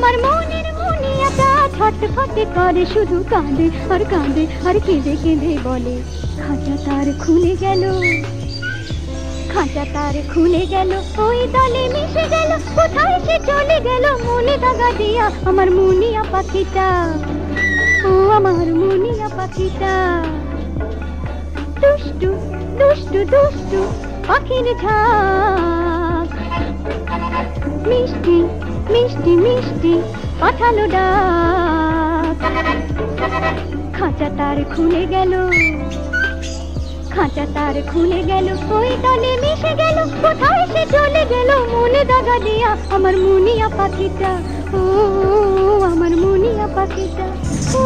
আমার মনের মুনিয়াটা ছটফট করে, শুধু কাঁদে আর কাঁদে আর কেঁদে কেঁদে বলে, খাঁচা তার খুলে গেল, খাঁচা তার খুলে গেল, ওই দলে মিশে গেল, কোথায় সে চলে গেল মনে দাগা দিয়া আমার মুনিয়া পাখিটা, ও আমার মুনিয়া পাখিটা। দুষ্টু দুষ্টু দুষ্টু পাখির ঝাঁক, মিষ্টি মিষ্টি মিষ্টি পাঠালো ডাক, খাঁচা তার খুলে গেল, খাঁচা তার খুলে গেল, ওই দলে মিশে গেল, কোথায় সে চলে গেল মনে দাগা দিয়া আমার মুনিয়া পাখিটা, ও আমার মুনিয়া পাখিটা, ও